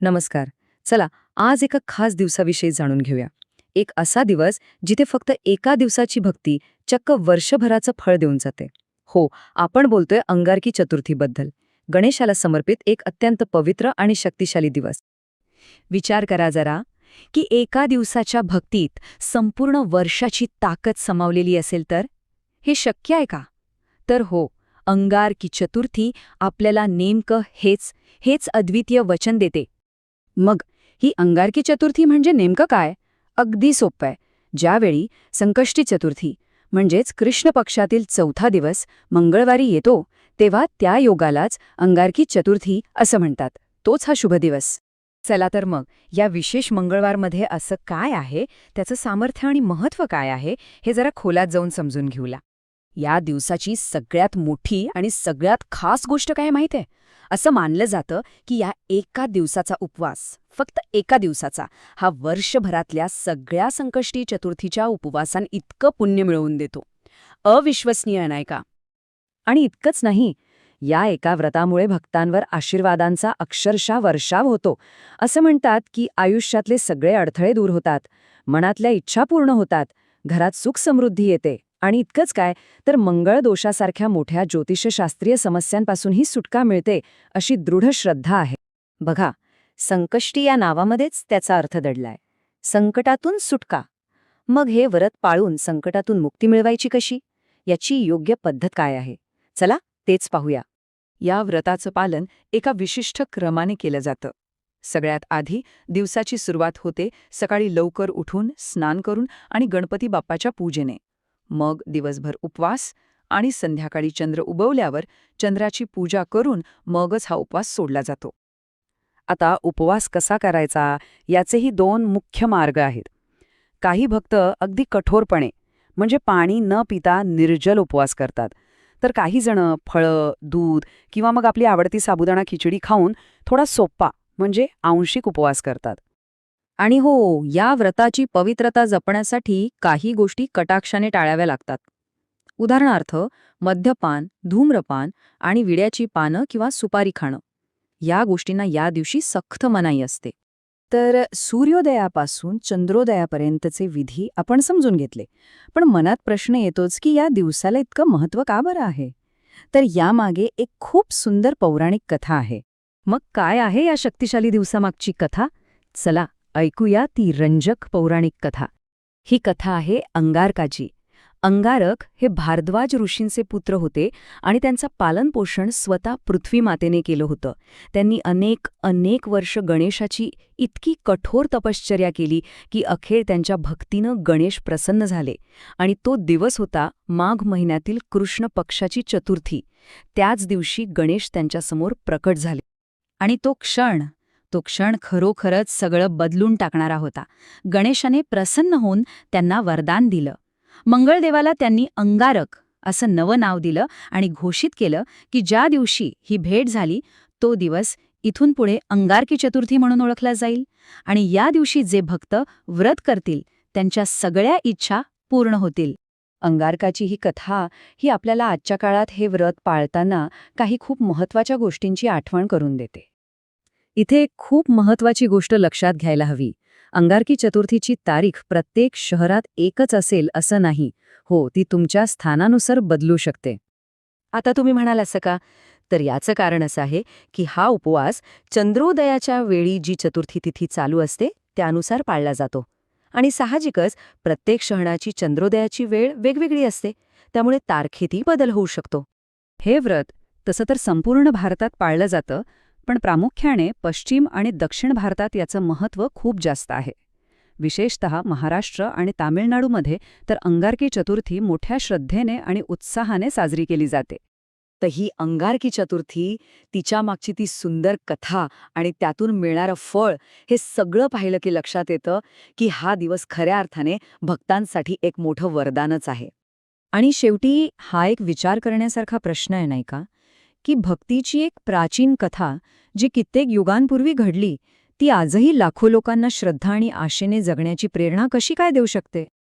नमस्कार. चला, आज एका खास दिवसाविषयी जाणून घेऊया. एक असा दिवस जिथे फक्त एका दिवसाची भक्ती चक्क वर्षभराचं फळ देऊन जाते. हो, आपण बोलतोय अंगारकी चतुर्थीबद्दल. गणेशाला समर्पित एक अत्यंत पवित्र आणि शक्तिशाली दिवस. विचार करा जरा, की एका दिवसाच्या भक्तीत संपूर्ण वर्षाची ताकद समावलेली असेल तर? हे शक्य आहे का? तर हो, अंगारकी चतुर्थी आपल्याला नेमकं हेच अद्वितीय वचन देते. मग ही अंगारकी चतुर्थी म्हणजे नेमकं काय? अगदी सोपं आहे. ज्यावेळी संकष्टी चतुर्थी म्हणजेच कृष्ण पक्षातील चौथा दिवस मंगळवारी येतो, तेव्हा त्या योगालाच अंगारकी चतुर्थी असं म्हणतात. तोच हा शुभ दिवस. चला तर मग या विशेष मंगळवारमध्ये असं काय आहे, त्याचं सामर्थ्य आणि महत्त्व काय आहे, हे जरा खोलात जाऊन समजून घेऊया. या दिवसाची सगळ्यात मोठी आणि सगळ्यात खास गोष्ट काय माहिती आहे? असं मानलं जातं की या एका दिवसाचा उपवास, फक्त एका दिवसाचा, हा वर्षभरातल्या सगळ्या संकष्टी चतुर्थीच्या उपवासांइतकं पुण्य मिळवून देतो. अविश्वसनीय नाही का? आणि इतकंच नाही, या एका व्रतामुळे भक्तांवर आशीर्वादांचा अक्षरशः वर्षाव होतो. असं म्हणतात की आयुष्यातले सगळे अडथळे दूर होतात, मनातल्या इच्छा पूर्ण होतात, घरात सुख समृद्धी येते. आणि इतकंच काय, तर मंगळ दोषासारख्या मोठ्या ज्योतिषशास्त्रीय समस्यांपासूनही सुटका मिळते, अशी दृढ श्रद्धा आहे. बघा, संकष्टी या नावामध्येच त्याचा अर्थ दडलाय. संकटातून सुटका. मग हे व्रत पाळून संकटातून मुक्ती मिळवायची कशी? याची योग्य पद्धत काय आहे? चला, तेच पाहूया. या व्रताचं पालन एका विशिष्ट क्रमाने केलं जातं. सगळ्यात आधी दिवसाची सुरुवात होते सकाळी लवकर उठून, स्नान करून आणि गणपती बाप्पाच्या पूजेने. मग दिवसभर उपवास आणि संध्याकाळी चंद्र उगवल्यावर चंद्राची पूजा करून मगच हा उपवास सोडला जातो. आता उपवास कसा करायचा, याचेही दोन मुख्य मार्ग आहेत. काही भक्त अगदी कठोरपणे, म्हणजे पाणी न पिता निर्जल उपवास करतात. तर काही जण फळं, दूध किंवा मग आपली आवडती साबुदाणा खिचडी खाऊन थोडा सोपा, म्हणजे आंशिक उपवास करतात. आणि हो, या व्रताची पवित्रता जपण्यासाठी काही गोष्टी कटाक्षाने टाळाव्या लागतात. उदाहरणार्थ, मद्यपान, धूम्रपान आणि विड्याची पानं किंवा सुपारी खाणं. या गोष्टींना या दिवशी सक्त मनाई असते. तर सूर्योदयापासून चंद्रोदयापर्यंतचे विधी आपण समजून घेतले. पण मनात प्रश्न येतोच की या दिवसाला इतकं महत्त्व का बरं आहे? तर यामागे एक खूप सुंदर पौराणिक कथा आहे. मग काय आहे या शक्तिशाली दिवसामागची कथा? चला, ऐकूया ती रंजक पौराणिक कथा. ही कथा आहे अंगारकाची. अंगारक हे भारद्वाज ऋषींचे पुत्र होते आणि त्यांचं पालनपोषण स्वतः पृथ्वी मातेने केलं होतं. त्यांनी अनेक वर्ष गणेशाची इतकी कठोर तपश्चर्या केली की अखेर त्यांच्या भक्तीनं गणेश प्रसन्न झाले. आणि तो दिवस होता माघ महिन्यातील कृष्ण पक्षाची चतुर्थी. त्याच दिवशी गणेश त्यांच्यासमोर प्रकट झाले. आणि तो क्षण खरोखरच सगळं बदलून टाकणारा होता. गणेशाने प्रसन्न होऊन त्यांना वरदान दिलं. मंगळदेवाला त्यांनी अंगारक असं नवं नाव दिलं आणि घोषित केलं की ज्या दिवशी ही भेट झाली तो दिवस इथून पुढे अंगारकी चतुर्थी म्हणून ओळखला जाईल. आणि या दिवशी जे भक्त व्रत करतील त्यांच्या सगळ्या इच्छा पूर्ण होतील. अंगारकाची ही कथा ही आपल्याला आजच्या काळात हे व्रत पाळताना काही खूप महत्त्वाच्या गोष्टींची आठवण करून देते. इथे एक खूप महत्त्वाची गोष्ट लक्षात घ्यायला हवी. अंगारकी चतुर्थीची तारीख प्रत्येक शहरात एकच असेल असं नाही. हो, ती तुमच्या स्थानानुसार बदलू शकते. आता तुम्ही म्हणाल असं का? तर याचं कारण असं आहे की हा उपवास चंद्रोदयाच्या वेळी जी चतुर्थी तिथी चालू असते त्यानुसार पाळला जातो. आणि साहजिकच प्रत्येक शहराची चंद्रोदयाची वेळ वेगवेगळी असते, त्यामुळे तारखेतही बदल होऊ शकतो. हे व्रत तसं तर संपूर्ण भारतात पाळलं जातं, पण प्रामुख्याने पश्चिम आणि दक्षिण भारतात याचं महत्त्व खूप जास्त आहे. विशेषतः महाराष्ट्र आणि तामिळनाडूमध्ये तर अंगारकी चतुर्थी मोठ्या श्रद्धेने आणि उत्साहाने साजरी केली जाते. तर ही अंगारकी चतुर्थी, तिच्या मागची ती सुंदर कथा आणि त्यातून मिळणारं फळ, हे सगळं पाहिलं की लक्षात येतं की हा दिवस खऱ्या अर्थाने भक्तांसाठी एक मोठं वरदानच आहे. आणि शेवटी हा एक विचार करण्यासारखा प्रश्न आहे नाही का, की भक्तीची एक प्राचीन कथा जी कित्येक युगांपूर्वी घडली, ती आजही लाखो लोकांना श्रद्धा आणि आशेने जगण्याची प्रेरणा कशी काय देऊ शकते?